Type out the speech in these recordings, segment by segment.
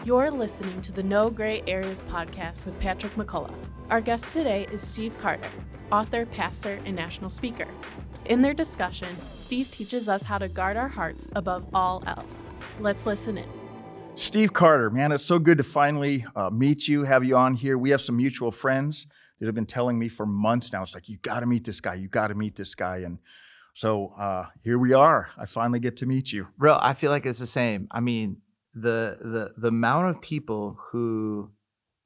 You're listening to the No Gray Areas podcast with Patrick McCullough. Our guest today is Steve Carter, author, pastor, and national speaker. In their discussion, Steve teaches us how to guard our hearts above all else. Let's listen in. Steve Carter, man, it's so good to finally meet you, have you on here. We have some mutual friends that have been telling me for months now. It's like, you got to meet this guy. You got to meet this guy. And so here we are. I finally get to meet you. Bro, I feel like it's the same. I mean, the amount of people who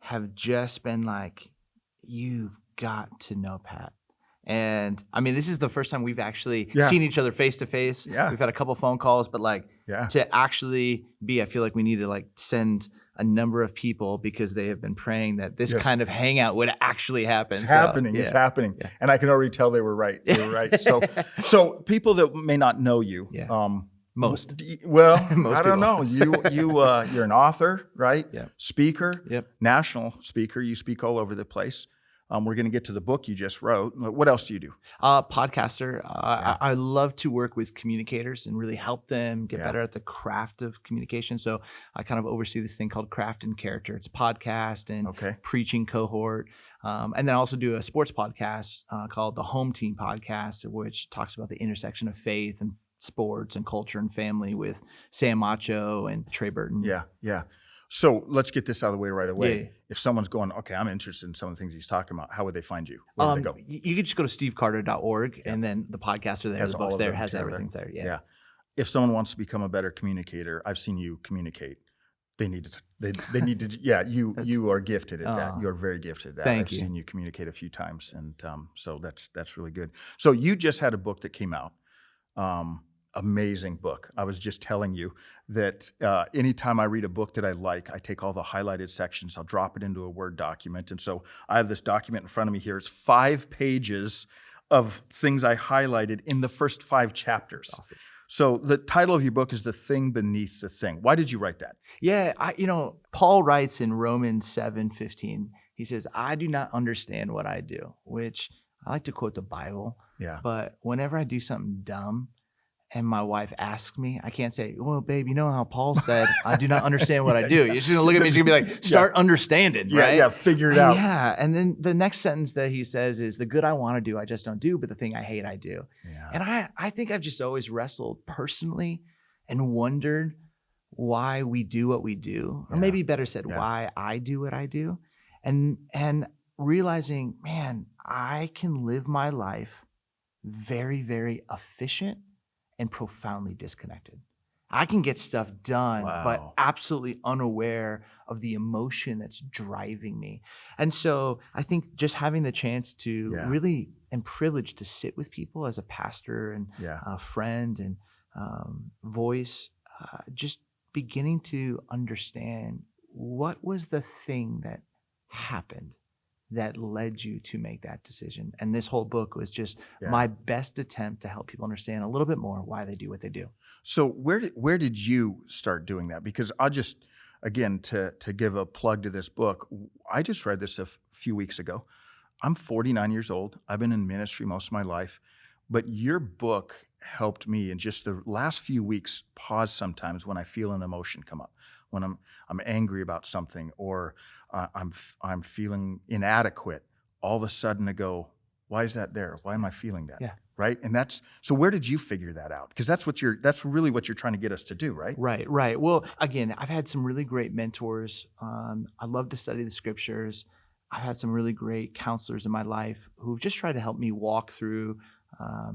have just been like, you've got to know Pat. And I mean, this is the first time we've actually seen each other face to face. We've had a couple phone calls, but to actually be, I feel like we need to send a number of people because they have been praying that this kind of hangout would actually happen. It's happening. It's happening. Yeah. And I can already tell they were right. They were right. So people that may not know you, most. Well, Most I don't people. know. You're an author, right? Yeah. Speaker. Yep. National speaker. You speak all over the place. We're going to get to the book you just wrote. What else do you do? Podcaster. I love to work with communicators and really help them get better at the craft of communication. So I kind of oversee this thing called Craft and Character. It's a podcast and preaching cohort. And then I also do a sports podcast called the Home Team Podcast, which talks about the intersection of faith and sports and culture and family with Sam Macho and Trey Burton. Yeah. So let's get this out of the way right away. Yeah. If someone's going, okay, I'm interested in some of the things he's talking about, how would they find you? Where would they go? You could just go to stevecarter.org and then the podcast are there, the books there, has everything's there. Yeah. If someone wants to become a better communicator, I've seen you communicate. They need to. You are gifted at that. You are very gifted at that. I've seen you communicate a few times, and so that's really good. So you just had a book that came out. Amazing book. I was just telling you that anytime I read a book that I like, I take all the highlighted sections, I'll drop it into a Word document. And so I have this document in front of me here. It's 5 pages of things I highlighted in the first 5 chapters. Awesome. So the title of your book is The Thing Beneath the Thing. Why did you write that? Yeah, Paul writes in Romans 7:15, he says, I do not understand what I do, which I like to quote the Bible. Yeah. But whenever I do something dumb, and my wife asks me, I can't say, well, babe, you know how Paul said, I do not understand what I do. You're just going to look at me, she's going to be like, start understanding, right? Yeah, figure it out. Yeah, and then the next sentence that he says is, the good I want to do, I just don't do, but the thing I hate, I do. Yeah. And I think I've just always wrestled personally and wondered why we do what we do, or maybe better said, why I do what I do. And realizing, man, I can live my life very, very efficient and profoundly disconnected. I can get stuff done, but absolutely unaware of the emotion that's driving me. And so I think just having the chance to really am privileged to sit with people as a pastor and a friend and voice, just beginning to understand what was the thing that happened that led you to make that decision. And this whole book was just my best attempt to help people understand a little bit more why they do what they do. So where did you start doing that? Because I'll just, again, to give a plug to this book, I just read this a few weeks ago. I'm 49 years old. I've been in ministry most of my life, but your book helped me in just the last few weeks pause sometimes when I feel an emotion come up, when I'm angry about something, or I'm feeling inadequate. All of a sudden I go, why is that there? Why am I feeling that? Yeah. Right? And so where did you figure that out? Because that's really what you're trying to get us to do, right? Right. Well, again, I've had some really great mentors. I love to study the scriptures. I've had some really great counselors in my life who've just tried to help me walk through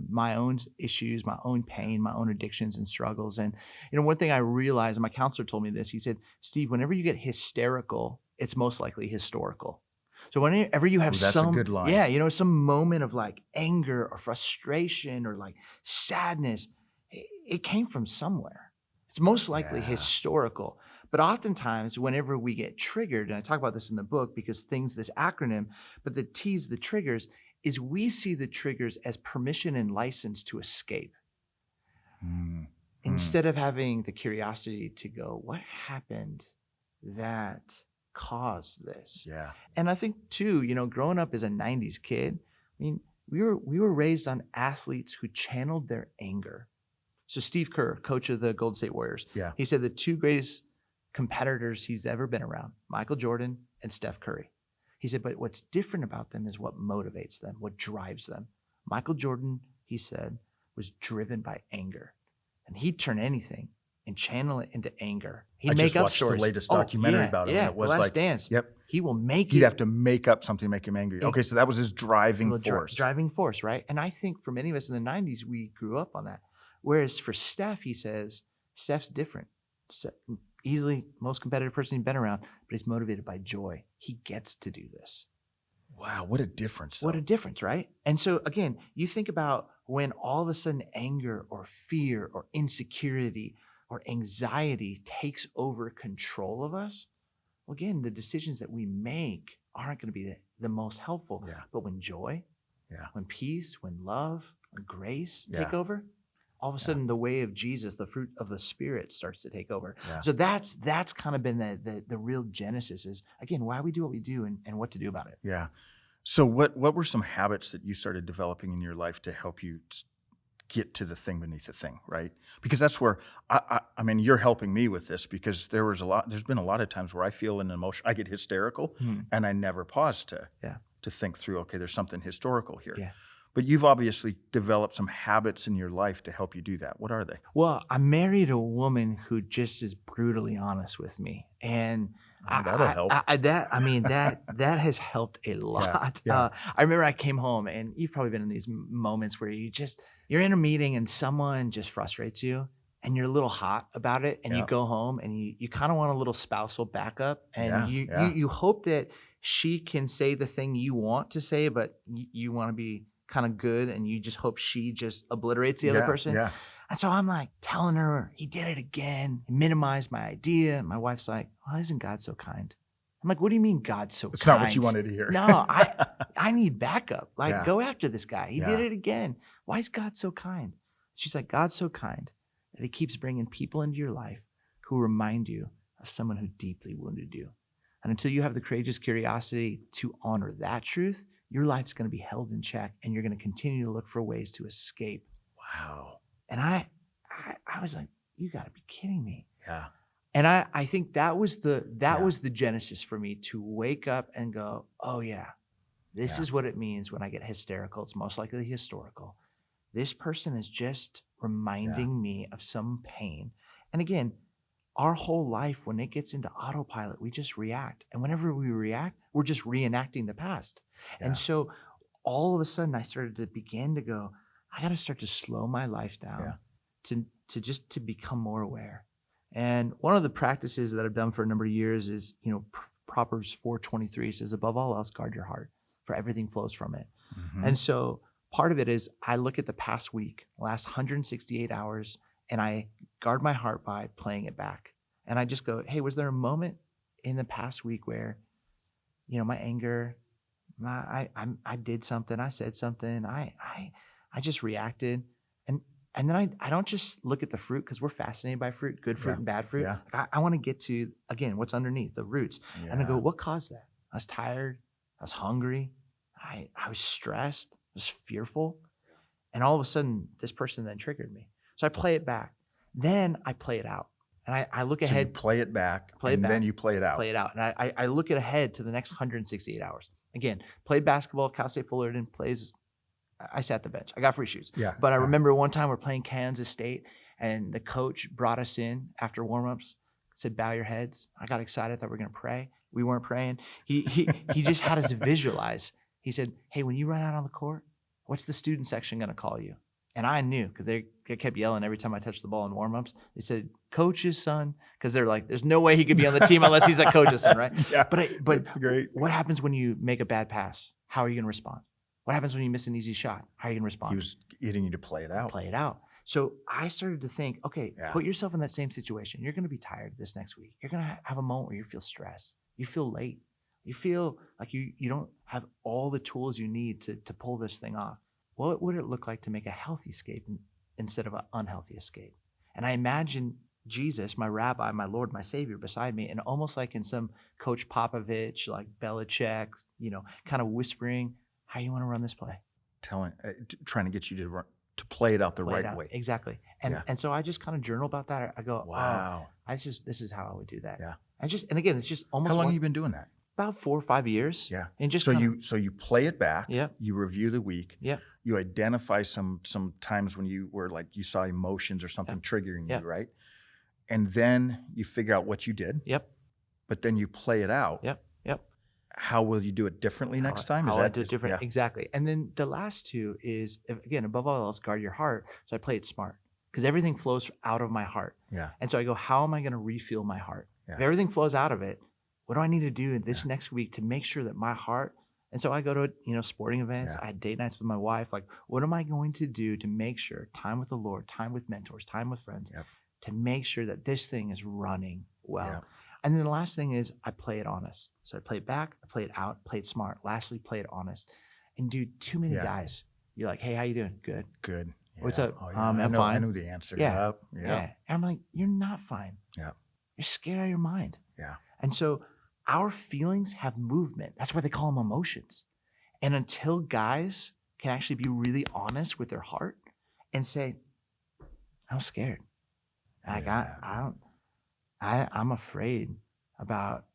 my own issues, my own pain, my own addictions and struggles. And, one thing I realized, and my counselor told me this, he said, Steve, whenever you get hysterical, it's most likely historical. So whenever you have that's a good line. some moment of anger or frustration or sadness, it came from somewhere. It's most likely historical. But oftentimes, whenever we get triggered, and I talk about this in the book because this acronym, but the T's, the triggers, is we see the triggers as permission and license to escape. Instead of having the curiosity to go, what happened that caused this? Yeah. And I think too, growing up as a 90s kid, I mean, we were raised on athletes who channeled their anger. So Steve Kerr, coach of the Golden State Warriors, he said the 2 greatest competitors he's ever been around, Michael Jordan and Steph Curry. He said, but what's different about them is what motivates them, what drives them. Michael Jordan, he said, was driven by anger. And he'd turn anything and channel it into anger. He'd make up stories. I just watched the latest documentary about him. Yeah, and it was The Last like, Dance. Yep. He will make He'd have to make up something to make him angry. Okay, so that was his driving force. Driving force, right? And I think for many of us in the 90s, we grew up on that. Whereas for Steph, he says, Steph's different. Easily most competitive person he's been around, but he's motivated by joy. He gets to do this. Wow, what a difference. What a difference, right? And so again, you think about when all of a sudden anger or fear or insecurity or anxiety takes over control of us. Well, again, the decisions that we make aren't going to be the most helpful. Yeah. But when joy, when peace, when love, when grace take over, all of a sudden the way of Jesus, the fruit of the Spirit starts to take over. Yeah. So that's kind of been the real genesis is, again, why we do what we do and what to do about it. Yeah. So what were some habits that you started developing in your life to help you get to the thing beneath the thing, right? Because that's where, I mean, you're helping me with this because there's been a lot of times where I feel an emotion, I get hysterical and I never pause to think through, okay, there's something historical here. Yeah. But you've obviously developed some habits in your life to help you do that. What are they? Well, I married a woman who just is brutally honest with me. And that'll help. That has helped a lot. Yeah. I remember I came home, and you've probably been in these moments where you're in a meeting and someone just frustrates you and you're a little hot about it, and you go home and you kind of want a little spousal backup, and you hope that she can say the thing you want to say, but you want to be kind of good, and you just hope she just obliterates the other person. Yeah. And so I'm like telling her, he did it again. He minimized my idea. And my wife's like, well, isn't God so kind? I'm like, what do you mean God's so kind? It's not what you wanted to hear. No, I need backup. Like, go after this guy. He did it again. Why is God so kind? She's like, God's so kind that he keeps bringing people into your life who remind you of someone who deeply wounded you. And until you have the courageous curiosity to honor that truth, your life's going to be held in check, and you're going to continue to look for ways to escape. Wow. And I was like, you got to be kidding me. Yeah. And I think that was the genesis for me to wake up and go, oh yeah, this is what it means when I get hysterical. It's most likely historical. This person is just reminding me of some pain. And again, our whole life, when it gets into autopilot, we just react. And whenever we react, we're just reenacting the past. Yeah. And so all of a sudden I started to begin to go, I got to start to slow my life down to become more aware. And one of the practices that I've done for a number of years is, Proverbs 4:23 says, above all else, guard your heart, for everything flows from it. Mm-hmm. And so part of it is I look at the past week, last 168 hours, and I guard my heart by playing it back. And I just go, hey, was there a moment in the past week where, my anger, I did something, I said something, I just reacted. And then I don't just look at the fruit, because we're fascinated by fruit, good fruit and bad fruit. Yeah. I want to get to, again, what's underneath, the roots. Yeah. And I go, what caused that? I was tired. I was hungry. I was stressed. I was fearful. And all of a sudden, this person then triggered me. So I play it back. Then I play it out. And I look ahead. So you play it back, then you play it out. Play it out. And I look ahead to the next 168 hours. Again, played basketball, Cal State Fullerton, plays. I sat the bench. I got free shoes. Yeah. But I remember one time we're playing Kansas State, and the coach brought us in after warmups, said, bow your heads. I got excited, thought we were going to pray. We weren't praying. He just had us visualize. He said, hey, when you run out on the court, what's the student section going to call you? And I knew, because they kept yelling every time I touched the ball in warmups. They said, coach's son, because they're like, there's no way he could be on the team unless he's a coach's son, right? Yeah, but that's great. What happens when you make a bad pass? How are you going to respond? What happens when you miss an easy shot? How are you going to respond? He was getting you to play it out. Play it out. So I started to think, okay, put yourself in that same situation. You're going to be tired this next week. You're going to have a moment where you feel stressed. You feel late. You feel like you don't have all the tools you need to pull this thing off. What would it look like to make a healthy escape instead of an unhealthy escape? And I imagine Jesus, my rabbi, my Lord, my Savior beside me, and almost like in some Coach Popovich, like Belichick, kind of whispering, how you want to run this play? Trying to get you to play it out the right way. Exactly. And so I just kind of journal about that. I go, wow. This is how I would do that. Yeah. And again, it's just almost. How long have you been doing that? About 4 or 5 years. Yeah. And just so you play it back. Yep. You review the week. Yep. You identify some times when you were like you saw emotions or something triggering you, right? And then you figure out what you did. Yep. But then you play it out. Yep. How will you do it differently next time? How I do it different. Yeah. Exactly. And then the last two is, again, above all else, guard your heart. So I play it smart because everything flows out of my heart. Yeah. And so I go, how am I going to refuel my heart? Yeah. If everything flows out of it, what do I need to do this next week to make sure that my heart? And so I go to, sporting events. I had date nights with my wife. Like, what am I going to do to make sure time with the Lord, time with mentors, time with friends, to make sure that this thing is running well? Yeah. And then the last thing is I play it honest. So I play it back, I play it out, play it smart. Lastly, play it honest. And dude, too many guys, you're like, hey, how you doing? Good. Good. Yeah. What's up? Oh, yeah. I'm fine. I knew the answer. Yeah. Yeah. And I'm like, you're not fine. Yeah. You're scared out of your mind. Yeah. And so our feelings have movement. That's why they call them emotions. And until guys can actually be really honest with their heart and say, I'm scared. Like I'm afraid about,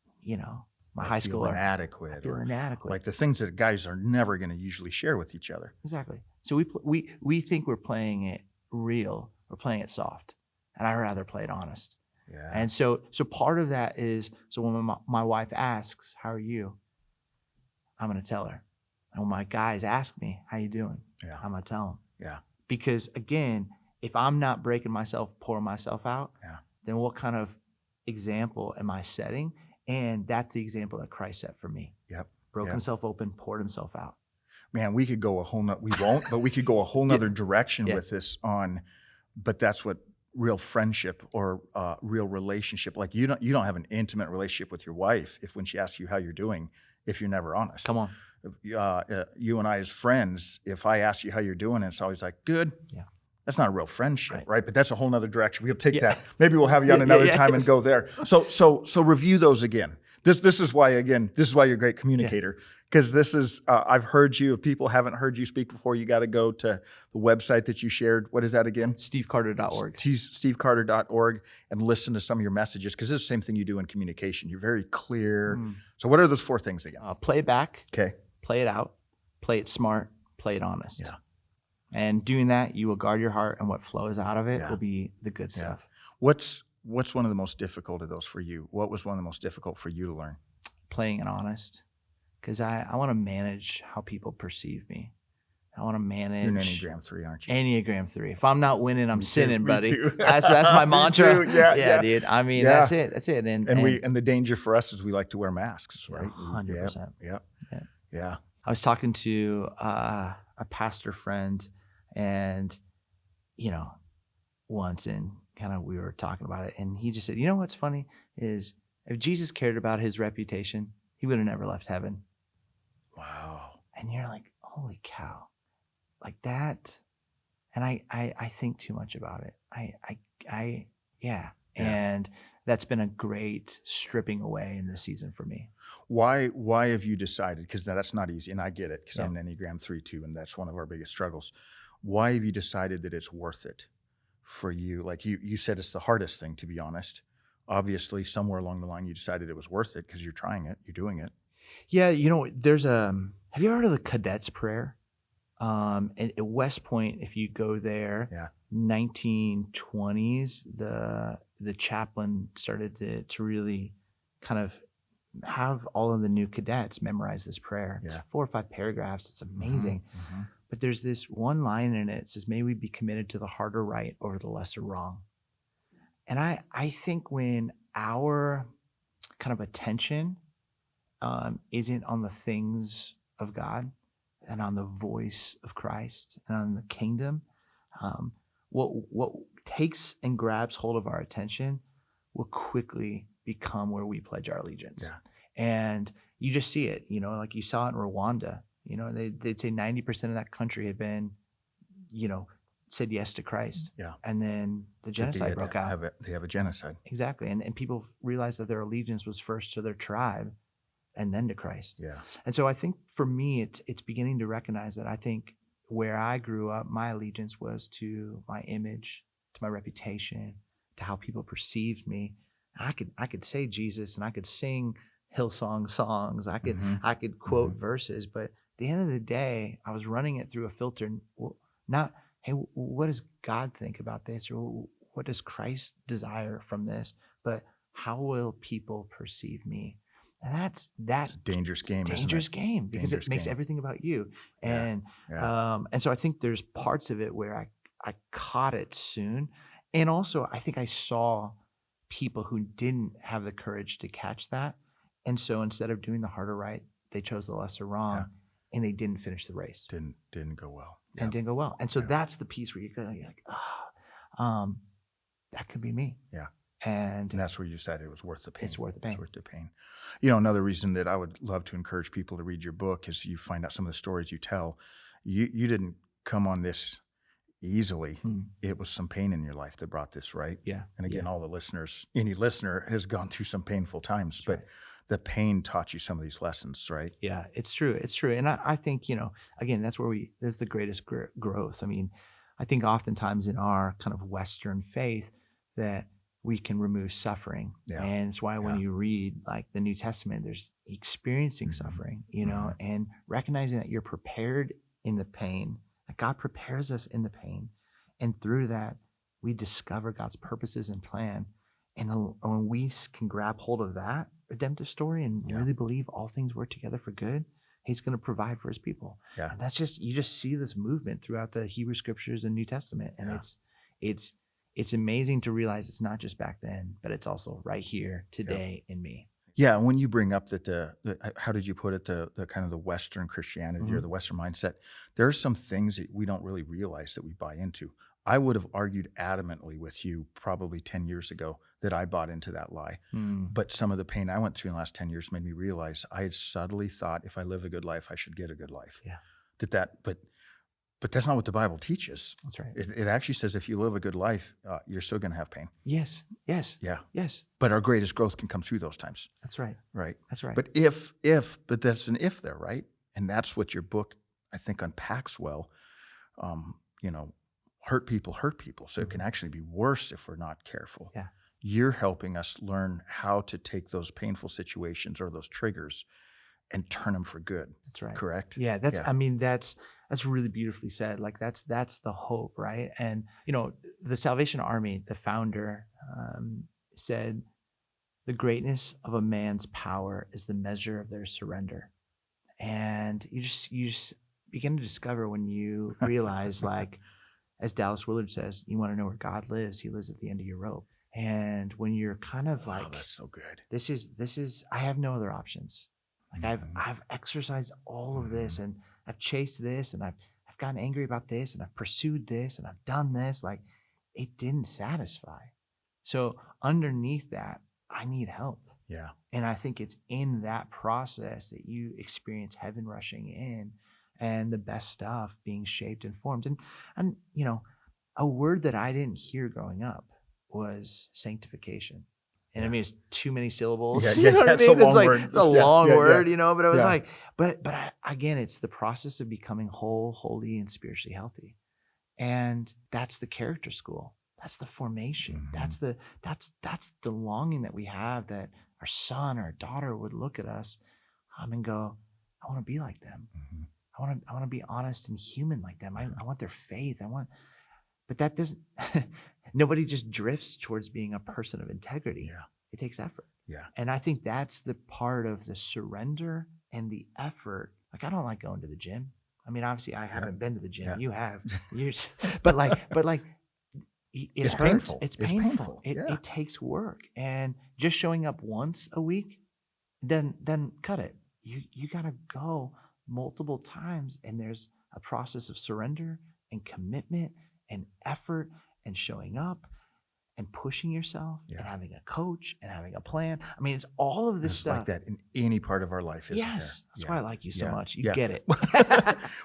my high school. Inadequate. Feel inadequate. Like the things that guys are never going to usually share with each other. Exactly. So we think we're playing it real. We're playing it soft. And I'd rather play it honest. Yeah. And so part of that is, so when my wife asks, how are you? I'm going to tell her. And when my guys ask me, how you doing? Yeah. I'm going to tell them. Yeah. Because again, if I'm not breaking myself, pouring myself out, then what kind of example am I setting? And that's the example that Christ set for me. Yep. Broke himself open, poured himself out. Man, we could go a whole we won't, but we could go a whole nother direction with this but that's what real friendship or real relationship, like you don't have an intimate relationship with your wife when she asks you how you're doing, if you're never honest. Come on. You and I as friends, if I ask you how you're doing, and it's always like, good. Yeah. That's not a real friendship, right? But that's a whole nother direction. We'll take that. Maybe we'll have you on another time and go there. So review those again. This is why you're a great communicator, because this is I've heard you. If people haven't heard you speak before, you got to go to the website that you shared. What is that again? SteveCarter.org. SteveCarter.org, and listen to some of your messages, because it's the same thing you do in communication. You're very clear. So what are those 4 things again? Play it back. Okay. Play it out. Play it smart. Play it honest. Yeah. And doing that, you will guard your heart, and what flows out of it will be the good stuff. What's one of the most difficult of those for you? What was one of the most difficult for you to learn? Playing it honest, because I want to manage how people perceive me. I want to manage. You're an Enneagram 3, aren't you? Enneagram 3. If I'm not winning, I'm sinning, buddy. Too. That's my mantra. Yeah, dude. I mean, that's it. And the danger for us is we like to wear masks, right? 100%. Yeah. I was talking to a pastor friend, and once, and kind of we were talking about it, and he just said, what's funny is if Jesus cared about his reputation, he would have never left heaven. Wow. And you're like, holy cow, like that. And I think too much about it. And that's been a great stripping away in this season for me. Why have you decided, because that's not easy, and I get it, because I'm an Enneagram 3 too, and that's one of our biggest struggles. Why have you decided that it's worth it for you? Like you said, it's the hardest thing, to be honest. Obviously, somewhere along the line, you decided it was worth it because you're trying it, you're doing it. Yeah, there's have you ever heard of the Cadets Prayer? At West Point, if you go there, 1920s, the chaplain started to really kind of have all of the new cadets memorize this prayer. It's 4 or 5 paragraphs. It's amazing. Mm-hmm. But there's this one line in it. It says, may we be committed to the harder right over the lesser wrong. And I think when our kind of attention isn't on the things of God and on the voice of Christ and on the kingdom, what takes and grabs hold of our attention will quickly become where we pledge our allegiance. Yeah. And you just see it, like you saw it in Rwanda. They'd say 90% of that country had been, said yes to Christ. Yeah. And then the genocide broke out. They have a genocide. Exactly. And people realized that their allegiance was first to their tribe and then to Christ. Yeah. And so I think for me, it's beginning to recognize that I think where I grew up, my allegiance was to my image, to my reputation, to how people perceived me. I could say Jesus, and I could sing Hillsong songs. I could quote verses, but at the end of the day, I was running it through a filter, not, hey, what does God think about this, or what does Christ desire from this, but how will people perceive me? And that's a dangerous game. It's a dangerous game because it makes everything about you. And so I think there's parts of it where I caught it soon, and also I think I saw people who didn't have the courage to catch that. And so instead of doing the harder right, they chose the lesser wrong, and they didn't finish the race. Didn't go well. And didn't go well. And so that's the piece where you're like, that could be me. Yeah. And that's where you said it was worth the pain. It's worth the pain. It's worth the pain. You know, another reason that I would love to encourage people to read your book is you find out some of the stories you tell. You didn't come on this easily. It was some pain in your life that brought this, right? Yeah. And again, all the listeners, any listener has gone through some painful times, That's but right. the pain taught you some of these lessons, right? Yeah, it's true. It's true. And I think, again, that's where there's the greatest growth. I mean, I think oftentimes in our kind of Western faith that we can remove suffering. Yeah. And it's why when you read like the New Testament, there's experiencing suffering, and recognizing that you're prepared in the pain, that God prepares us in the pain. And through that, we discover God's purposes and plan. And when we can grab hold of that redemptive story and really believe all things work together for good, He's going to provide for His people. Yeah. And that's you just see this movement throughout the Hebrew Scriptures and New Testament. And it's amazing to realize it's not just back then, but it's also right here today in me. Yeah, when you bring up that how did you put it, the kind of the Western Christianity or the Western mindset, there are some things that we don't really realize that we buy into. I would have argued adamantly with you probably 10 years ago that I bought into that lie. But some of the pain I went through in the last 10 years made me realize I had subtly thought if I live a good life, I should get a good life. Yeah. But that's not what the Bible teaches. That's right. It actually says if you live a good life, you're still going to have pain. Yes. Yeah. Yes. But our greatest growth can come through those times. That's right. Right. That's right. But but that's an if there, right? And that's what your book, I think, unpacks well. Hurt people. So it can actually be worse if we're not careful. Yeah. You're helping us learn how to take those painful situations or those triggers and turn them for good. That's right. Correct? Yeah, that's really beautifully said. Like that's the hope, right? And the Salvation Army, the founder said, the greatness of a man's power is the measure of their surrender. And you just begin to discover when you realize, like, as Dallas Willard says, you want to know where God lives, He lives at the end of your rope. And when you're kind of like, that's so good. This is I have no other options. Like I've exercised all of this, and I've chased this, and I've gotten angry about this, and I've pursued this, and I've done this. Like it didn't satisfy. So underneath that, I need help. Yeah. And I think it's in that process that you experience heaven rushing in and the best stuff being shaped and formed. And a word that I didn't hear growing up was sanctification. And I mean, it's too many syllables. Yeah, you know what I mean? It's a long word, but it was like, but again, it's the process of becoming whole, holy, and spiritually healthy. And that's the character school. That's the formation. That's the longing that we have, that our son or daughter would look at us and go, I want to be like them. I want to be honest and human like them. I want their faith. But that doesn't, nobody just drifts towards being a person of integrity. Yeah. It takes effort. Yeah. And I think that's the part of the surrender and the effort. Like, I don't like going to the gym. I mean, obviously I haven't been to the gym. Yeah. You have. But it's painful. It's painful. It takes work. And just showing up once a week, then cut it. You got to go multiple times, and there's a process of surrender and commitment and effort and showing up and pushing yourself and having a coach and having a plan. I mean, it's all of this stuff. Like that in any part of our life, isn't there? Yes. That's why I like you so much. You get it.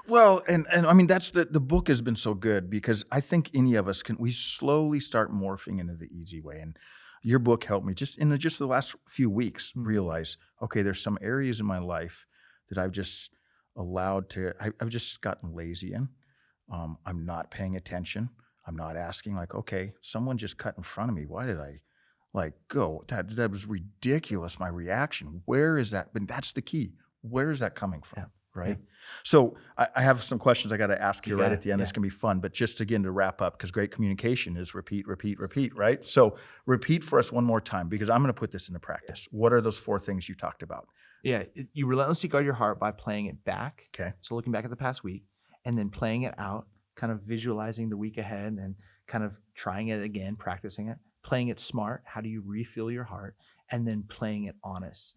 Well, and I mean, that's the book has been so good because I think any of us we slowly start morphing into the easy way. And your book helped me just in the last few weeks realize, okay, there's some areas in my life that I've just allowed to, I've just gotten lazy in. I'm not paying attention. I'm not asking like, okay, someone just cut in front of me. Why did I go? That was ridiculous. My reaction. Where is that? But that's the key. Where is that coming from? Yeah. Right. Yeah. So I have some questions I got to ask you right at the end. Yeah. It's going to be fun, but just again to wrap up, because great communication is repeat, repeat, repeat, right? So repeat for us one more time, because I'm going to put this into practice. What are those 4 things you talked about? Yeah. You relentlessly guard your heart by playing it back. Okay. So looking back at the past week and then playing it out, kind of visualizing the week ahead and kind of trying it again, practicing it, playing it smart. How do you refill your heart? And then playing it honest,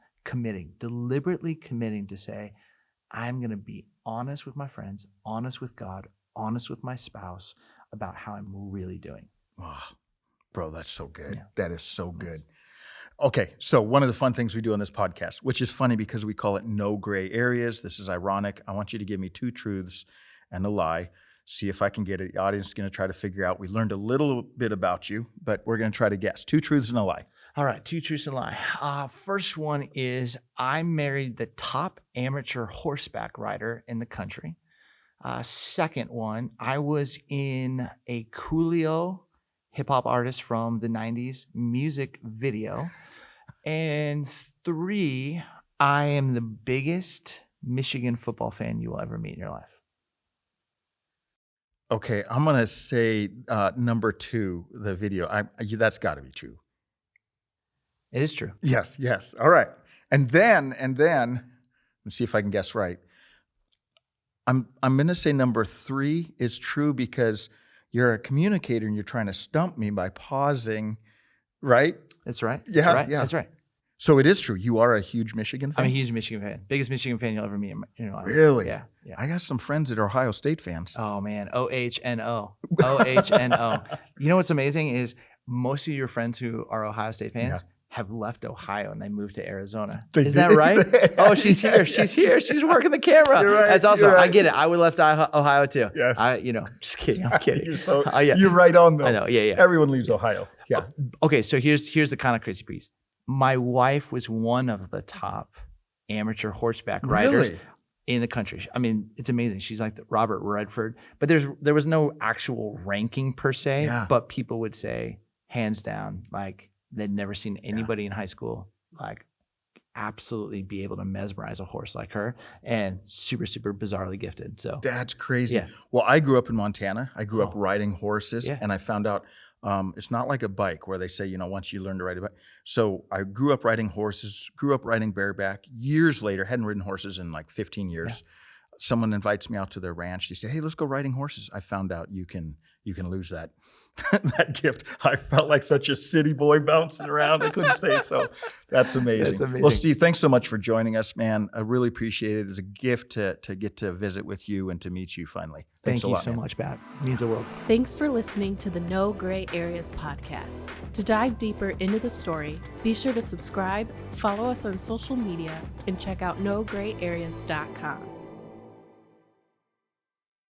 deliberately committing to say, I'm going to be honest with my friends, honest with God, honest with my spouse about how I'm really doing. Oh, bro, that's so good. Yeah. That is so good. Okay, so one of the fun things we do on this podcast, which is funny because we call it no gray areas. This is ironic. I want you to give me 2 truths and a lie. See if I can get it. The audience is going to try to figure out. We learned a little bit about you, but we're going to try to guess. 2 truths and a lie. All right, 2 truths and a lie. First one is I married the top amateur horseback rider in the country. Second one, I was in a Coolio hip hop artist from the 90s music video. And 3, I am the biggest Michigan football fan you will ever meet in your life. Okay, I'm going to say number 2, the video. That's got to be true. It is true. Yes. All right. And then, let's see if I can guess right. I'm going to say number 3 is true because you're a communicator and you're trying to stump me by pausing, right? That's right. Yeah, That's right. yeah. That's right. So it is true. You are a huge Michigan fan? I'm a huge Michigan fan. Biggest Michigan fan you'll ever meet in your life. Really? Yeah. I got some friends that are Ohio State fans. Oh, man. OHNO. OHNO. You know what's amazing is most of your friends who are Ohio State fans have left Ohio and they moved to Arizona. Is that right? Oh, she's here. She's here. She's working the camera. You're right. That's awesome. Right. I get it. I would have left Ohio too. Yes. Just kidding. I'm kidding. You're right on though. I know. Yeah. Everyone leaves Ohio. Yeah. Okay. So here's the kind of crazy piece. My wife was one of the top amateur horseback riders in the country. I mean, it's amazing. She's like the Robert Redford, but there was no actual ranking per se, but people would say hands down, like they'd never seen anybody in high school like absolutely be able to mesmerize a horse like her, and super, super bizarrely gifted. So that's crazy. Yeah. Well, I grew up in Montana. I grew up riding horses, and I found out it's not like a bike where they say, once you learn to ride a bike. So I grew up riding horses, grew up riding bareback. Years later, hadn't ridden horses in like 15 years. Someone invites me out to their ranch. They say, hey, let's go riding horses. I found out you can lose that that gift. I felt like such a city boy bouncing around. I couldn't say so. That's amazing. That's amazing. Well, Steve, thanks so much for joining us, man. I really appreciate it. It's a gift to get to visit with you and to meet you finally. Thanks Thank you a lot, so man. much, Pat. It means the world. Thanks for listening to the No Gray Areas podcast. To dive deeper into the story, be sure to subscribe, follow us on social media, and check out nograyAreas.com.